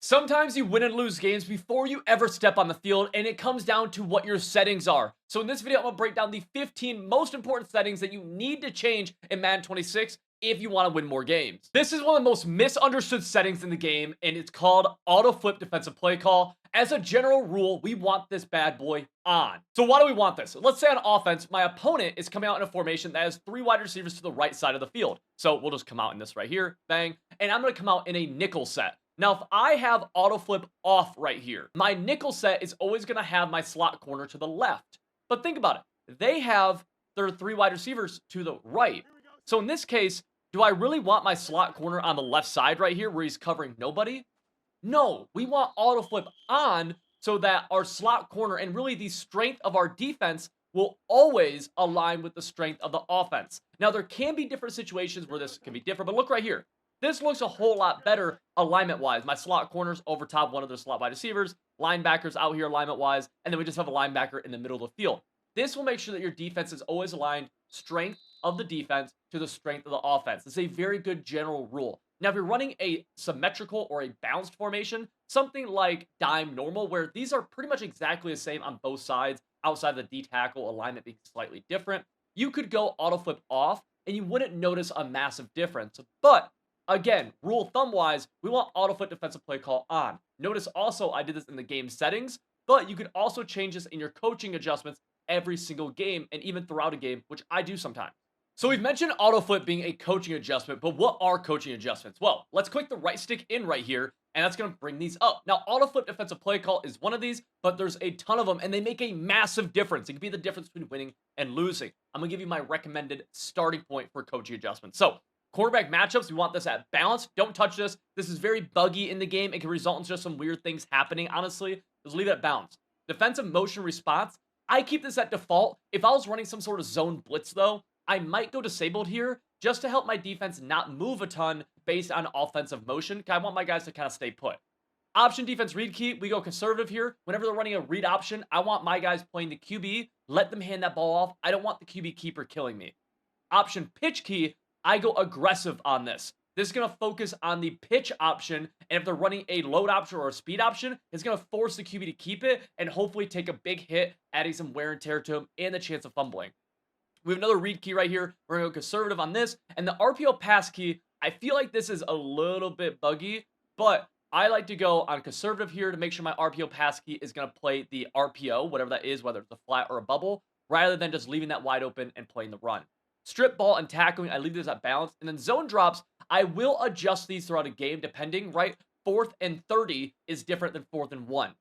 Sometimes you win and lose games before you ever step on the field, and it comes down to what your settings are. So in this video, I'm going to break down the 15 most important settings that you need to change in Madden 26 if you want to win more games. This is one of the most misunderstood settings in the game, and it's called auto flip defensive play call. As a general rule, we want this bad boy on. So why do we want this? Let's say on offense, my opponent is coming out in a formation that has 3 wide receivers to the right side of the field. So we'll just come out in this right here, bang, and I'm going to come out in a nickel set. Now, if I have auto flip off right here, my nickel set is always going to have my slot corner to the left. But think about it. They have their 3 wide receivers to the right. So in this case, do I really want my slot corner on the left side right here where he's covering nobody? No, we want auto flip on so that our slot corner and really the strength of our defense will always align with the strength of the offense. Now, there can be different situations where this can be different, but look right here. This looks a whole lot better alignment-wise. My slot corners over top one of their slot wide receivers, linebackers out here alignment-wise, and then we just have a linebacker in the middle of the field. This will make sure that your defense is always aligned strength of the defense to the strength of the offense. It's a very good general rule. Now, if you're running a symmetrical or a balanced formation, something like dime normal, where these are pretty much exactly the same on both sides, outside of the D-tackle alignment being slightly different, you could go auto flip off, and you wouldn't notice a massive difference. But again, rule of thumb wise, we want auto flip defensive play call on. Notice also I did this in the game settings, but you could also change this in your coaching adjustments every single game and even throughout a game, which I do sometimes. So we've mentioned auto flip being a coaching adjustment, but what are coaching adjustments? Well, let's click the right stick in right here, and that's going to bring these up. Now, auto flip defensive play call is one of these, but there's a ton of them, and they make a massive difference. It can be the difference between winning and losing. I'm going to give you my recommended starting point for coaching adjustments. So quarterback matchups, we want this at balance. Don't touch this. This is very buggy in the game. It can result in just some weird things happening, honestly. Just leave it at balance. Defensive motion response, I keep this at default. If I was running some sort of zone blitz, though, I might go disabled here just to help my defense not move a ton based on offensive motion. I want my guys to kind of stay put. Option defense read key, we go conservative here. Whenever they're running a read option, I want my guys playing the QB. Let them hand that ball off. I don't want the QB keeper killing me. Option pitch key, I go aggressive on this. This is going to focus on the pitch option, and if they're running a load option or a speed option, it's going to force the QB to keep it and hopefully take a big hit, adding some wear and tear to him and the chance of fumbling. We have another read key right here. We're going to go conservative on this. And the RPO pass key, I feel like this is a little bit buggy, but I like to go on conservative here to make sure my RPO pass key is going to play the RPO, whatever that is, whether it's a flat or a bubble, rather than just leaving that wide open and playing the run. Strip ball and tackling, I leave this at balance. And then zone drops, I will adjust these throughout a game depending, right? 4th and 30 is different than 4th and 1,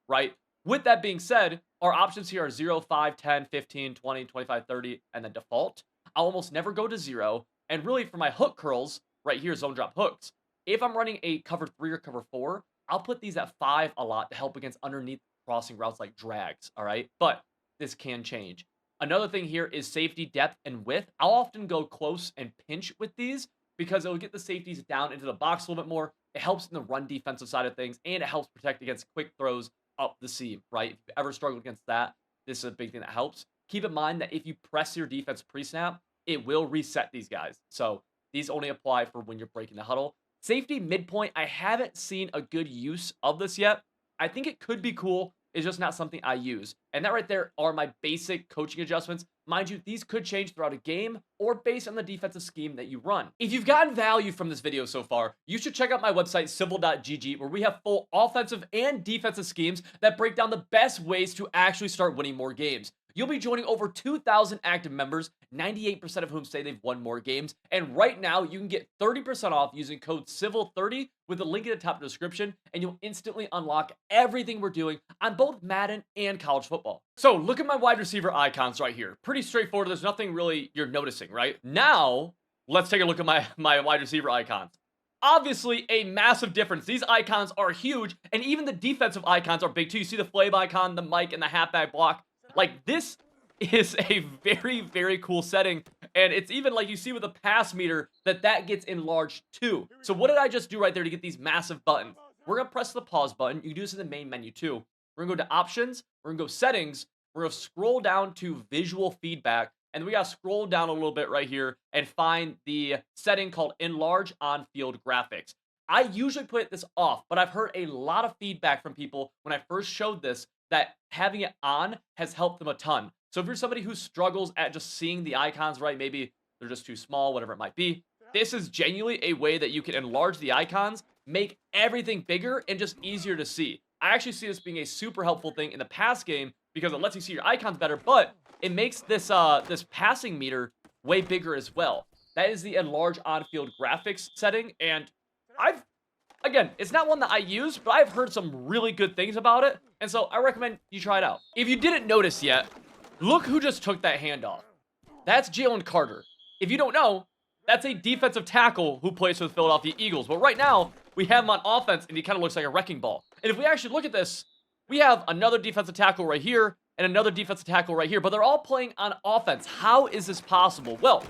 right? With that being said, our options here are 0, 5, 10, 15, 20, 25, 30, and then default. I'll almost never go to 0. And really, for my hook curls, right here, zone drop hooks, if I'm running a cover 3 or cover 4, I'll put these at 5 a lot to help against underneath crossing routes like drags, all right? But this can change. Another thing here is safety, depth, and width. I'll often go close and pinch with these because it'll get the safeties down into the box a little bit more. It helps in the run defensive side of things, and it helps protect against quick throws up the seam, right? If you ever struggle against that, this is a big thing that helps. Keep in mind that if you press your defense pre-snap, it will reset these guys. So these only apply for when you're breaking the huddle. Safety midpoint, I haven't seen a good use of this yet. I think it could be cool. It's just not something I use. And that right there are my basic coaching adjustments. Mind you, these could change throughout a game or based on the defensive scheme that you run. If you've gotten value from this video so far, you should check out my website, civil.gg, where we have full offensive and defensive schemes that break down the best ways to actually start winning more games. You'll be joining over 2,000 active members, 98% of whom say they've won more games. And right now, you can get 30% off using code CIVIL30 with the link in the top of the description, and you'll instantly unlock everything we're doing on both Madden and college football. So look at my wide receiver icons right here. Pretty straightforward. There's nothing really you're noticing, right? Now, let's take a look at my wide receiver icons. Obviously, a massive difference. These icons are huge, and even the defensive icons are big too. You see the Flav icon, the mic, and the halfback block. Like, this is a very, very cool setting. And it's even like you see with the pass meter that gets enlarged too. So what did I just do right there to get these massive buttons? We're going to press the pause button. You can do this in the main menu too. We're going to go to options. We're going to go settings. We're going to scroll down to visual feedback. And we got to scroll down a little bit right here and find the setting called enlarge on field graphics. I usually put this off, but I've heard a lot of feedback from people when I first showed this that having it on has helped them a ton. So if you're somebody who struggles at just seeing the icons right, maybe they're just too small, whatever it might be, this is genuinely a way that you can enlarge the icons, make everything bigger, and just easier to see. I actually see this being a super helpful thing in the pass game because it lets you see your icons better, but it makes this this passing meter way bigger as well. That is the enlarge on-field graphics setting, and again, it's not one that I use, but I've heard some really good things about it, and so I recommend you try it out. If you didn't notice yet, look who just took that handoff. That's Jalen Carter. If you don't know, that's a defensive tackle who plays for the Philadelphia Eagles. But right now, we have him on offense, and he kind of looks like a wrecking ball. And if we actually look at this, we have another defensive tackle right here and another defensive tackle right here, but they're all playing on offense. How is this possible? Well,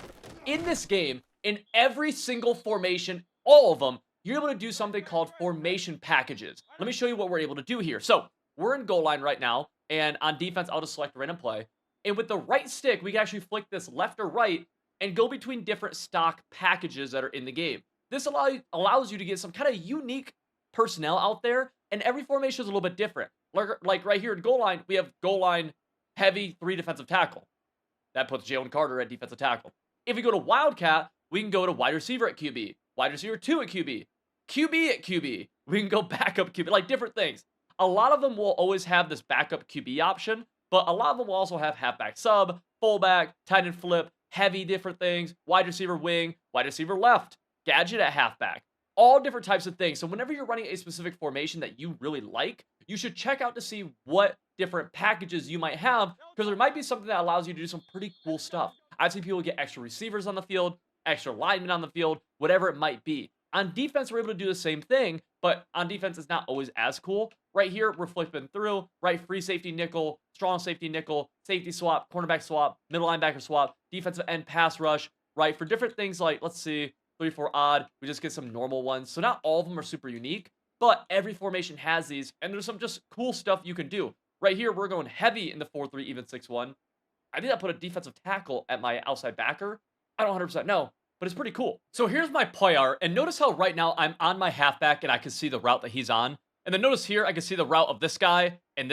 in this game, in every single formation, all of them, you're able to do something called formation packages. Let me show you what we're able to do here. So we're in goal line right now, and on defense, I'll just select random play. And with the right stick, we can actually flick this left or right and go between different stock packages that are in the game. This allows you to get some kind of unique personnel out there, and every formation is a little bit different. Like right here in goal line, we have goal line heavy 3 defensive tackle. That puts Jalen Carter at defensive tackle. If we go to Wildcat, we can go to wide receiver at QB, wide receiver 2 at QB, QB at QB. We can go backup QB, like different things. A lot of them will always have this backup QB option, but a lot of them will also have halfback sub, fullback, tight end flip, heavy different things, wide receiver wing, wide receiver left, gadget at halfback, all different types of things. So whenever you're running a specific formation that you really like, you should check out to see what different packages you might have, because there might be something that allows you to do some pretty cool stuff. I've seen people get extra receivers on the field, extra linemen on the field, whatever it might be. On defense, we're able to do the same thing, but on defense, it's not always as cool. Right here, we're flipping through, right free safety nickel, strong safety nickel, safety swap, cornerback swap, middle linebacker swap, defensive end pass rush, right? For different things like, let's see, 3-4 odd, we just get some normal ones. So not all of them are super unique, but every formation has these, and there's some just cool stuff you can do. Right here, we're going heavy in the 4-3, even 6-1. I think I put a defensive tackle at my outside backer. I don't 100% know, but it's pretty cool. So here's my Playart, and notice how right now I'm on my halfback and I can see the route that he's on. And then notice here, I can see the route of this guy, and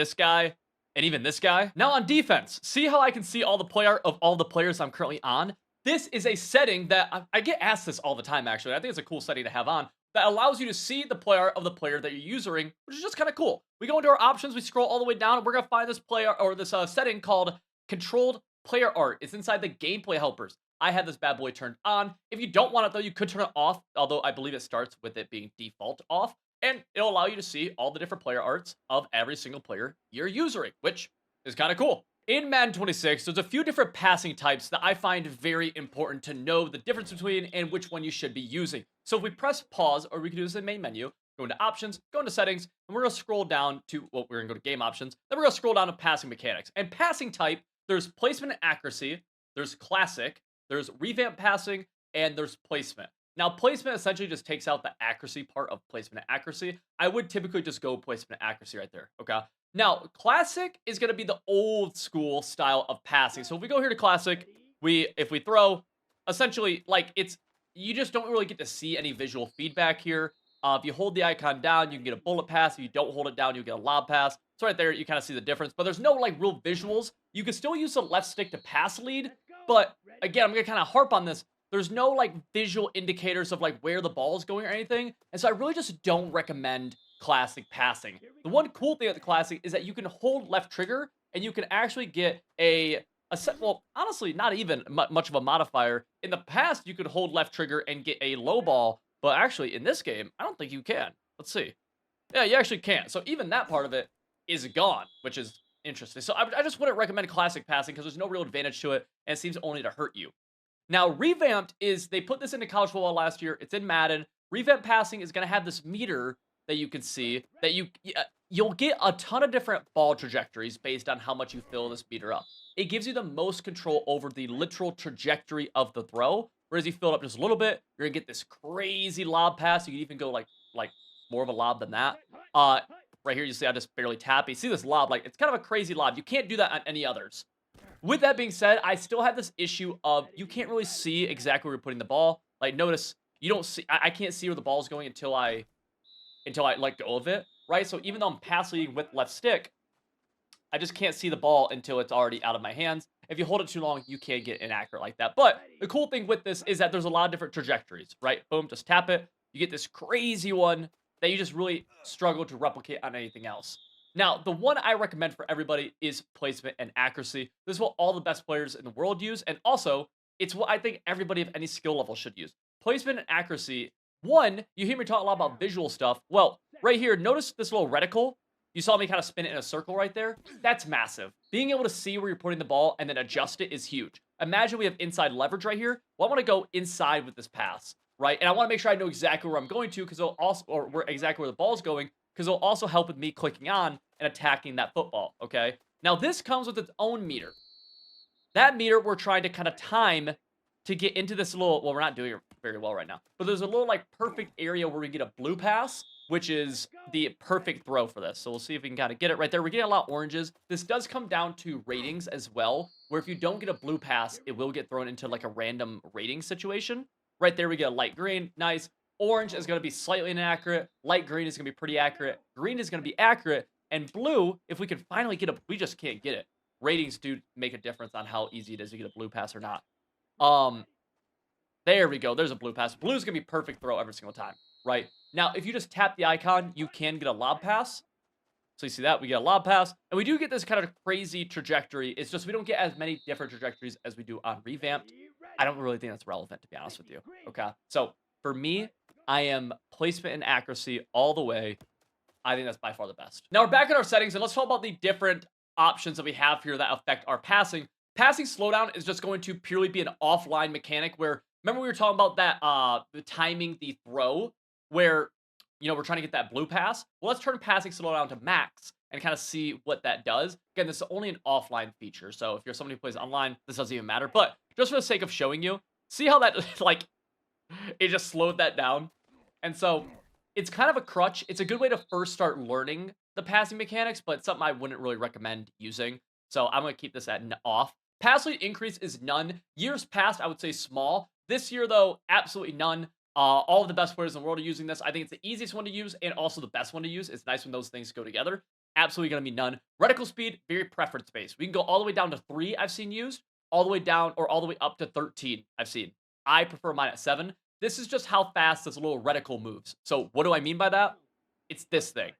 even this guy. Now on defense, see how I can see all the Playart of all the players I'm currently on? This is a setting that I get asked this all the time, actually. I think it's a cool setting to have on that allows you to see the Playart of the player that you're using, which is just kind of cool. We go into our options, we scroll all the way down, and we're going to find this player or this setting called Controlled Player Art. It's inside the gameplay helpers. I have this bad boy turned on. If you don't want it, though, you could turn it off, although I believe it starts with it being default off. And it'll allow you to see all the different player arts of every single player you're using, which is kind of cool. In Madden 26, there's a few different passing types that I find very important to know the difference between and which one you should be using. So if we press pause, or we can do this in the main menu, go into options, go into settings, and we're going to scroll down to, well, we're going to go to game options. Then we're going to scroll down to passing mechanics. And passing type, there's placement and accuracy, there's classic, there's revamp passing, and there's placement. Now, placement essentially just takes out the accuracy part of placement and accuracy. I would typically just go placement and accuracy right there, okay? Now, classic is going to be the old school style of passing. So if we go here to classic, if we throw, essentially, like, you just don't really get to see any visual feedback here. If you hold the icon down, you can get a bullet pass. If you don't hold it down, you get a lob pass. So right there, you kind of see the difference. But there's no, like, real visuals. You can still use the left stick to pass lead. But, again, I'm going to kind of harp on this. There's no, like, visual indicators of, like, where the ball is going or anything. And so I really just don't recommend classic passing. The one cool thing at the classic is that you can hold left trigger and you can actually get well, honestly, not even much of a modifier. In the past, you could hold left trigger and get a low ball, but actually in this game, I don't think you can. Let's see. Yeah, you actually can't. So even that part of it is gone, which is interesting. So I just wouldn't recommend classic passing because there's no real advantage to it and it seems only to hurt you. Now, revamped is, they put this into college football last year. It's in Madden. Revamped passing is going to have this meter that you can see that you'll get a ton of different ball trajectories based on how much you fill this meter up. It gives you the most control over the literal trajectory of the throw. Whereas you fill it up just a little bit, you're gonna get this crazy lob pass. You can even go like more of a lob than that. Right here you see I just barely tap. You see this lob, like it's kind of a crazy lob. You can't do that on any others. With that being said, I still have this issue of you can't really see exactly where you're putting the ball. Like notice you don't see, I can't see where the ball is going until I let go of it, right? So even though I'm pass leading with left stick, I just can't see the ball until it's already out of my hands. If you hold it too long, you can get inaccurate like that. But the cool thing with this is that there's a lot of different trajectories, right? Boom, just tap it. You get this crazy one that you just really struggle to replicate on anything else. Now, the one I recommend for everybody is placement and accuracy. This is what all the best players in the world use. And also, it's what I think everybody of any skill level should use. Placement and accuracy. One, you hear me talk a lot about visual stuff. Well, right here, notice this little reticle. You saw me kind of spin it in a circle right there. That's massive. Being able to see where you're putting the ball and then adjust it is huge. Imagine we have inside leverage right here. Well, I want to go inside with this pass, right? And I want to make sure I know exactly where I'm going to because it'll also, or where exactly where the ball is going, because it'll also help with me clicking on and attacking that football, okay? Now, this comes with its own meter. That meter we're trying to kind of time to get into this little, well, we're not doing it very well right now, but there's a little like perfect area where we get a blue pass, which is the perfect throw for this. So we'll see if we can kind of get it right there. We're getting a lot of oranges. This does come down to ratings as well, where if you don't get a blue pass, it will get thrown into like a random rating situation. Right there, we get a light green. Nice. Orange is going to be slightly inaccurate. Light green is going to be pretty accurate. Green is going to be accurate. And blue, if we can finally get a, we just can't get it. Ratings do make a difference on how easy it is to get a blue pass or not. There we go. There's a blue pass. Blue is going to be perfect throw every single time, right? Now, if you just tap the icon, you can get a lob pass. So you see that? We get a lob pass. And we do get this kind of crazy trajectory. It's just we don't get as many different trajectories as we do on Revamped. I don't really think that's relevant, to be honest with you. Okay? So, for me, I am placement and accuracy all the way. I think that's by far the best. Now, we're back in our settings, and let's talk about the different options that we have here that affect our passing. Passing slowdown is just going to purely be an offline mechanic where, remember we were talking about that, the timing the throw, where, you know, we're trying to get that blue pass? Well, let's turn passing slowdown to max and kind of see what that does. Again, this is only an offline feature, so if you're somebody who plays online, this doesn't even matter. But just for the sake of showing you, see how that, like, it just slowed that down? And so, it's kind of a crutch. It's a good way to first start learning the passing mechanics, but something I wouldn't really recommend using. So I'm going to keep this at off. Pass lead increase is none. Years past, I would say small. This year, though, absolutely none. All of the best players in the world are using this. I think it's the easiest one to use and also the best one to use. It's nice when those things go together. Absolutely going to be none. Reticle speed, very preference-based. We can go all the way down to 3, I've seen used, all the way down or all the way up to 13, I've seen. I prefer mine at 7. This is just how fast this little reticle moves. So what do I mean by that? It's this thing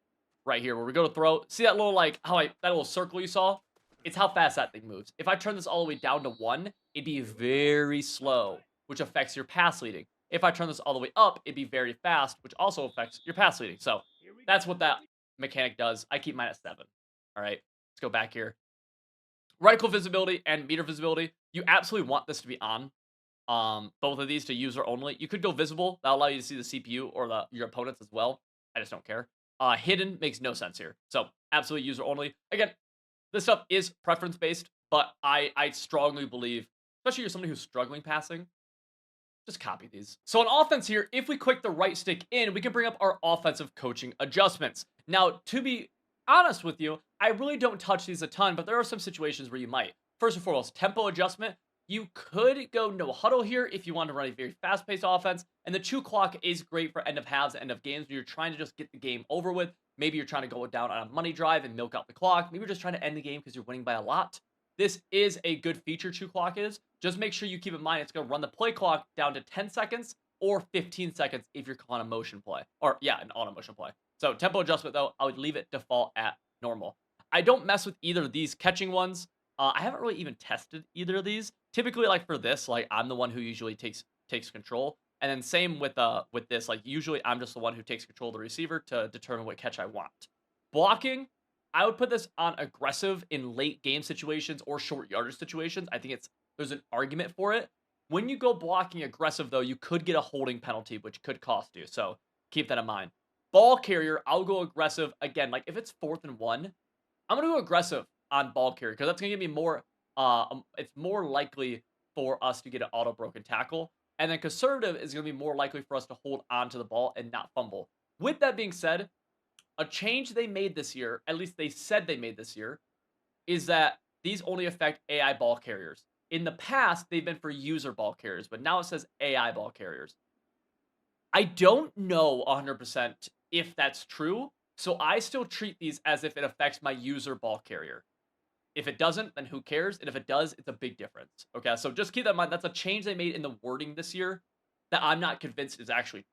right here where we go to throw. See that little, like, that little circle you saw? It's how fast that thing moves. If I turn this all the way down to 1, it'd be very slow, which affects your pass leading. If I turn this all the way up, it'd be very fast, which also affects your pass leading. So that's what that mechanic does. I keep mine at 7. All right, let's go back here. Reticle visibility and meter visibility. You absolutely want this to be on. Both of these to user only. You could go visible. That'll allow you to see the CPU or your opponents as well. I just don't care. Hidden makes no sense here. So absolutely user only. Again, this stuff is preference based, but I strongly believe, especially if you're somebody who's struggling passing, just copy these. So on offense here, if we click the right stick in, we can bring up our offensive coaching adjustments. Now, to be honest with you, I really don't touch these a ton, but there are some situations where you might. First and foremost, tempo adjustment. You could go no huddle here if you want to run a very fast-paced offense, and the 2 clock is great for end of halves, end of games when you're trying to just get the game over with. Maybe you're trying to go down on a money drive and milk out the clock. Maybe you're just trying to end the game because you're winning by a lot. This is a good feature 2 clock is. Just make sure you keep in mind it's going to run the play clock down to 10 seconds or 15 seconds if you're calling a motion play. Or, yeah, an auto motion play. So tempo adjustment, though, I would leave it default at normal. I don't mess with either of these catching ones. I haven't really even tested either of these. Typically, like for this, like I'm the one who usually takes control, and then same with this. Like usually, I'm just the one who takes control of the receiver to determine what catch I want. Blocking, I would put this on aggressive in late game situations or short yardage situations. I think there's an argument for it. When you go blocking aggressive, though, you could get a holding penalty, which could cost you. So keep that in mind. Ball carrier, I'll go aggressive again. Like if it's 4th and 1, I'm gonna go aggressive on ball carrier because that's gonna give me more. It's more likely for us to get an auto broken tackle, and then conservative is gonna be more likely for us to hold on to the ball and not fumble. With that being said, a change they made this year, at least they said they made this year, is that these only affect AI ball carriers. In the past, they've been for user ball carriers, but now it says AI ball carriers. I don't know 100% if that's true, so I still treat these as if it affects my user ball carrier. If it doesn't, then who cares? And if it does, it's a big difference. Okay, so just keep that in mind. That's a change they made in the wording this year that I'm not convinced is actually.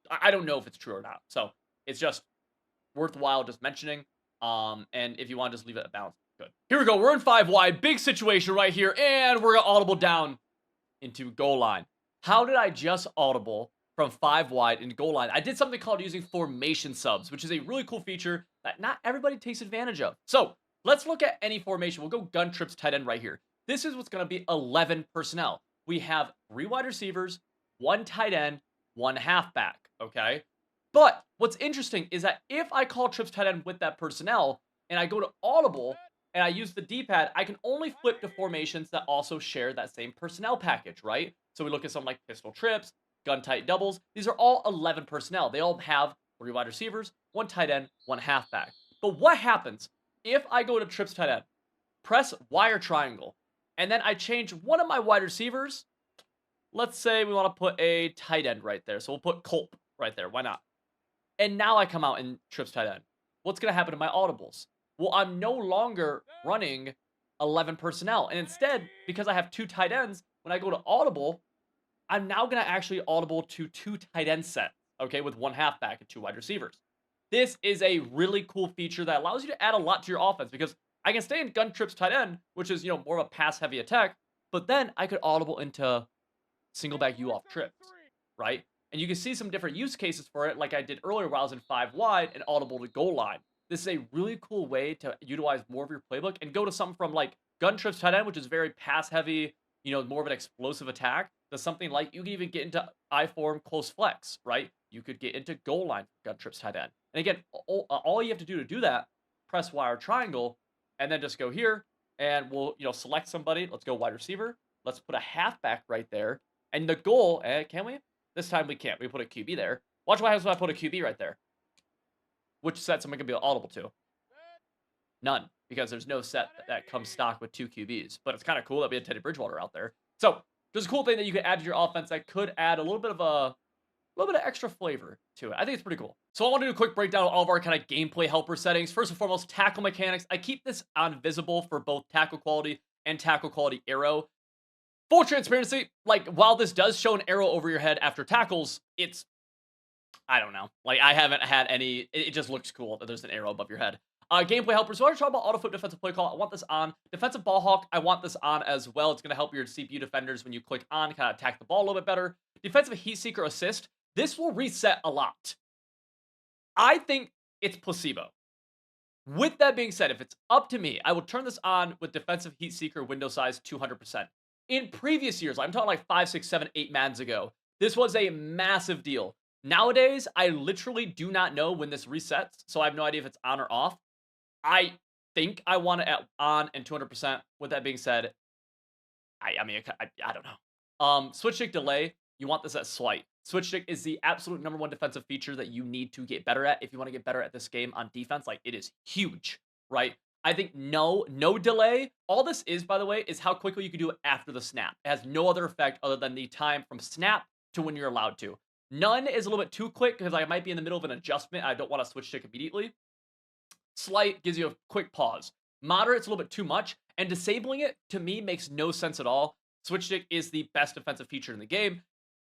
I don't know if it's true or not. So it's just worthwhile just mentioning. And if you want to just leave it at balance, good. Here we go. We're in 5 wide. Big situation right here. And we're going to audible down into goal line. How did I just audible from 5 wide into goal line? I did something called using formation subs, which is a really cool feature that not everybody takes advantage of. So let's look at any formation. We'll go gun trips tight end right here. This is what's going to be 11 personnel. We have 3 wide receivers, 1 tight end, 1 halfback, okay? But what's interesting is that if I call trips tight end with that personnel and I go to audible and I use the D-pad, I can only flip to formations that also share that same personnel package, right? So we look at something like pistol trips, gun tight doubles. These are all 11 personnel. They all have 3 wide receivers, 1 tight end, 1 halfback. But what happens if I go to trips tight end, press wire triangle, and then I change one of my wide receivers? Let's say we want to put a tight end right there. So we'll put Culp right there. Why not? And now I come out in trips tight end. What's going to happen to my audibles? Well, I'm no longer running 11 personnel. And instead, because I have 2 tight ends, when I go to audible, I'm now going to actually audible to 2 tight end sets, okay, with 1 halfback and 2 wide receivers. This is a really cool feature that allows you to add a lot to your offense because I can stay in gun trips tight end, which is, more of a pass heavy attack, but then I could audible into single back you off trips, right? And you can see some different use cases for it, like I did earlier while I was in 5 wide and audible to goal line. This is a really cool way to utilize more of your playbook and go to something from like gun trips tight end, which is very pass heavy, more of an explosive attack, to something like you can even get into I form close flex, right? You could get into goal line gun trips tight end. And again, all you have to do that, press wire triangle, and then just go here, and we'll select somebody. Let's go wide receiver. Let's put a halfback right there. And the goal, can we? This time we can't. We put a QB there. Watch what happens when I put a QB right there. Which sets am I going to be audible to? None, because there's no set that comes stock with 2 QBs. But it's kind of cool that we had Teddy Bridgewater out there. So there's a cool thing that you can add to your offense that could add a little bit of extra flavor to it. I think it's pretty cool. So I want to do a quick breakdown of all of our kind of gameplay helper settings. First and foremost, tackle mechanics. I keep this on visible for both tackle quality and tackle quality arrow. Full transparency, like, while this does show an arrow over your head after tackles, I don't know. Like, I haven't had any, it just looks cool that there's an arrow above your head. Gameplay helpers, so I want to talk about auto flip defensive play call. I want this on. Defensive ball hawk, I want this on as well. It's going to help your CPU defenders when you click on, kind of attack the ball a little bit better. Defensive heat seeker assist, this will reset a lot. I think it's placebo. With that being said, if it's up to me, I will turn this on with defensive heat seeker window size 200%. In previous years, I'm talking like 5, 6, 7, 8 Maddens ago, this was a massive deal. Nowadays, I literally do not know when this resets, so I have no idea if it's on or off. I think I want it at on and 200%. With that being said, I don't know. Switch stick delay, you want this at slight. Switch stick is the absolute #1 defensive feature that you need to get better at if you want to get better at this game on defense. Like, it is huge, right? I think no delay. All this is, by the way, is how quickly you can do it after the snap. It has no other effect other than the time from snap to when you're allowed to. None is a little bit too quick because I might be in the middle of an adjustment. I don't want to switch stick immediately. Slight gives you a quick pause. Moderate's a little bit too much, and disabling it, to me, makes no sense at all. Switch stick is the best defensive feature in the game.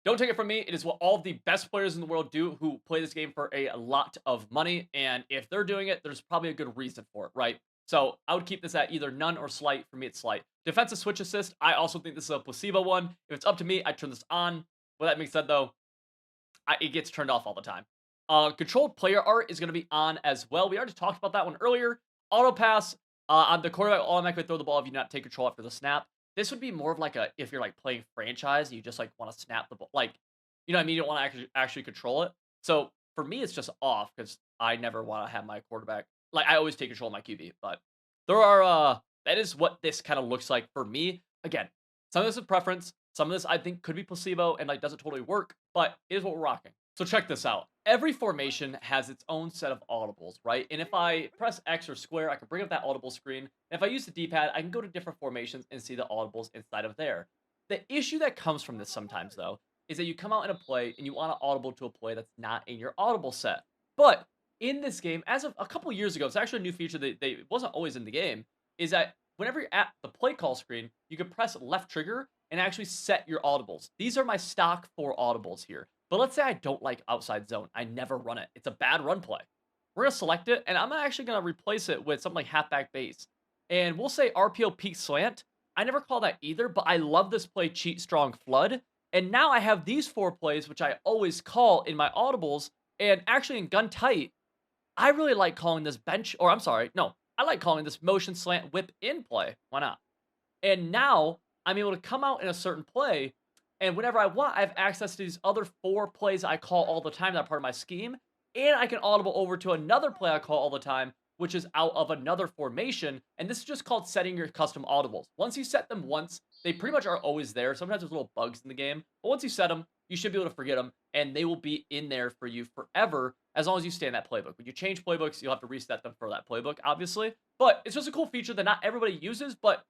Don't take it from me. It is what all of the best players in the world do who play this game for a lot of money, and if they're doing it, there's probably a good reason for it, right? So I would keep this at either none or slight. For me, it's slight. Defensive switch assist, I also think this is a placebo one. If it's up to me, I turn this on. With that being said, though, it gets turned off all the time. Controlled player art is going to be on as well. We already talked about that one earlier. Auto pass, on the quarterback automatically throw the ball if you do not take control after the snap. This would be more of like if you're like playing franchise and you just like want to snap the ball. Like, you know what I mean? You don't want to actually control it. So for me, it's just off because I never want to have my quarterback. Like, I always take control of my QB, but there are, that is what this kind of looks like for me. Again, some of this is preference. Some of this I think could be placebo and like doesn't totally work, but it is what we're rocking. So check this out. Every formation has its own set of audibles, right? And if I press X or square, I can bring up that audible screen. And if I use the D-pad, I can go to different formations and see the audibles inside of there. The issue that comes from this sometimes, though, is that you come out in a play and you want to audible to a play that's not in your audible set. But in this game, as of a couple years ago, it's actually a new feature that it wasn't always in the game, is that whenever you're at the play call screen, you can press left trigger and actually set your audibles. These are my stock 4 audibles here. But let's say I don't like outside zone. I never run it. It's a bad run play. We're going to select it, and I'm actually going to replace it with something like halfback base. And we'll say RPO peak slant. I never call that either, but I love this play cheat strong flood. And now I have these 4 plays, which I always call in my audibles. And actually in gun tight, I really like calling this bench, or I'm sorry, no, I like calling this motion slant whip in play. Why not? And now I'm able to come out in a certain play, and whenever I want, I have access to these other 4 plays I call all the time that are part of my scheme, and I can audible over to another play I call all the time, which is out of another formation, and this is just called setting your custom audibles. Once you set them once, they pretty much are always there. Sometimes there's little bugs in the game, but once you set them, you should be able to forget them, and they will be in there for you forever as long as you stay in that playbook. When you change playbooks, you'll have to reset them for that playbook, obviously, but it's just a cool feature that not everybody uses, but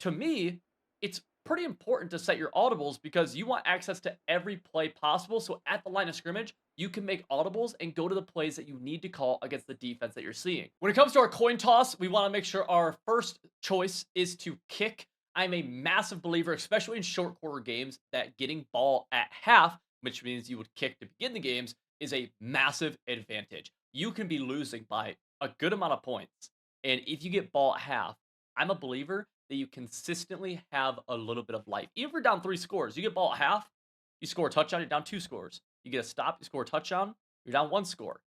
to me, it's pretty important to set your audibles because you want access to every play possible. So at the line of scrimmage, you can make audibles and go to the plays that you need to call against the defense that you're seeing. When it comes to our coin toss, we want to make sure our first choice is to kick. I'm a massive believer, especially in short quarter games, that getting ball at half, which means you would kick to begin the games, is a massive advantage. You can be losing by a good amount of points. And if you get ball at half, I'm a believer that you consistently have a little bit of life. Even if you're down 3 scores, you get ball at half, you score a touchdown, you're down 2 scores. You get a stop, you score a touchdown, you're down 1 score.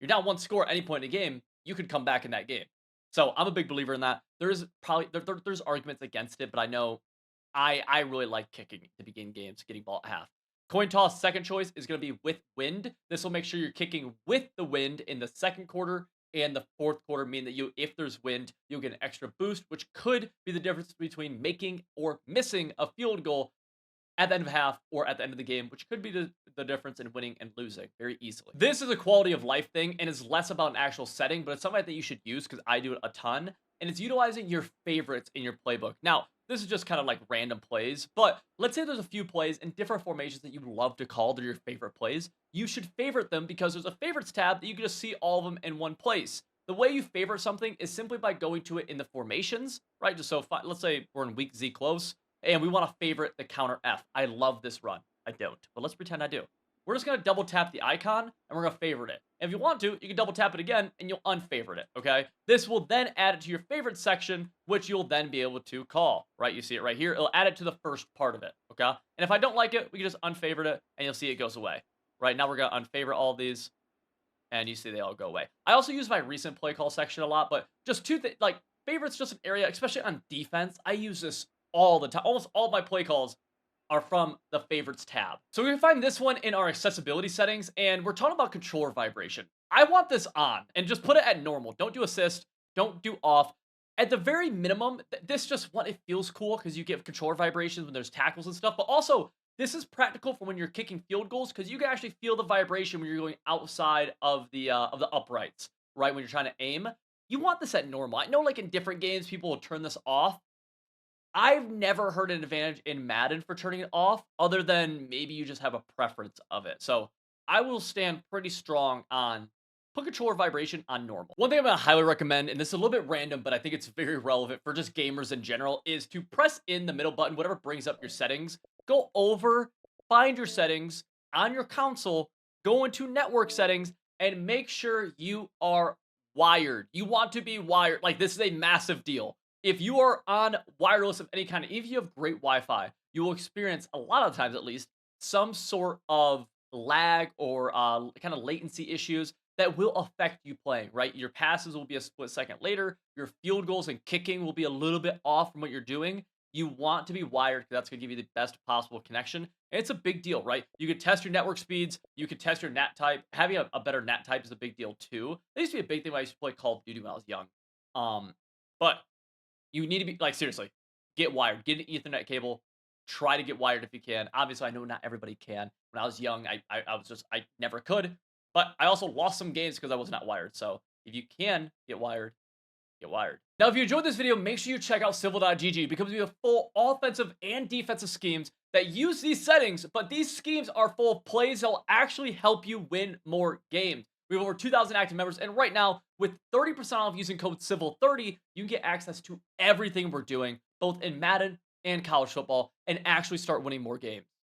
You're down 1 score at any point in the game, you could come back in that game. So I'm a big believer in that. There's probably there's arguments against it, but I know I really like kicking to begin games, getting ball at half. Coin toss, second choice is going to be with wind. This will make sure you're kicking with the wind in the second quarter and the fourth quarter, mean that if there's wind, you'll get an extra boost, which could be the difference between making or missing a field goal at the end of half or at the end of the game, which could be the difference in winning and losing very easily. This is a quality of life thing and is less about an actual setting, but it's something that you should use because I do it a ton. And it's utilizing your favorites in your playbook. Now, this is just kind of like random plays, but let's say there's a few plays in different formations that you love to call. They're your favorite plays. You should favorite them because there's a favorites tab that you can just see all of them in one place. The way you favorite something is simply by going to it in the formations, right? Just so, let's say we're in weak Z close and we want to favorite the counter F. I love this run. I don't, but let's pretend I do. We're just going to double tap the icon and we're going to favorite it. And if you want to, you can double tap it again and you'll unfavorite it, okay? This will then add it to your favorite section, which you'll then be able to call, right? You see it right here. It'll add it to the first part of it, okay? And if I don't like it, we can just unfavorite it and you'll see it goes away. Right now we're going to unfavorite all of these and you see they all go away. I also use my recent play call section a lot, but just two things, like favorites, just an area, especially on defense. I use this all the time. Almost all my play calls are from the favorites tab. So we can find this one in our accessibility settings, and we're talking about controller vibration. I want this on, and just put it at normal. Don't do assist, don't do off. At the very minimum, this just it feels cool because you get controller vibrations when there's tackles and stuff, but also this is practical for when you're kicking field goals because you can actually feel the vibration when you're going outside of the uprights, right? When you're trying to aim. You want this at normal. I know like in different games, people will turn this off. I've never heard an advantage in Madden for turning it off, other than maybe you just have a preference of it. So I will stand pretty strong on put controller vibration on normal. One thing I'm going to highly recommend, and this is a little bit random, but I think it's very relevant for just gamers in general, is to press in the middle button, whatever brings up your settings. Go over, find your settings on your console, go into network settings, and make sure you are wired. You want to be wired. Like, this is a massive deal. If you are on wireless of any kind, if you have great Wi-Fi, you will experience, a lot of times at least, some sort of lag or kind of latency issues that will affect you playing, right? Your passes will be a split second later. Your field goals and kicking will be a little bit off from what you're doing. You want to be wired because that's going to give you the best possible connection. And it's a big deal, right? You can test your network speeds. You can test your NAT type. Having a better NAT type is a big deal too. That used to be a big thing when I used to play Call of Duty when I was young. But you need to be, like, seriously, get wired. Get an Ethernet cable. Try to get wired if you can. Obviously, I know not everybody can. When I was young, I never could. But I also lost some games because I was not wired. So if you can get wired, get wired. Now, if you enjoyed this video, make sure you check out civil.gg because we have full offensive and defensive schemes that use these settings, but these schemes are full of plays that will actually help you win more games. We have over 2,000 active members, and right now, with 30% off using code CIVIL30, you can get access to everything we're doing, both in Madden and college football, and actually start winning more games.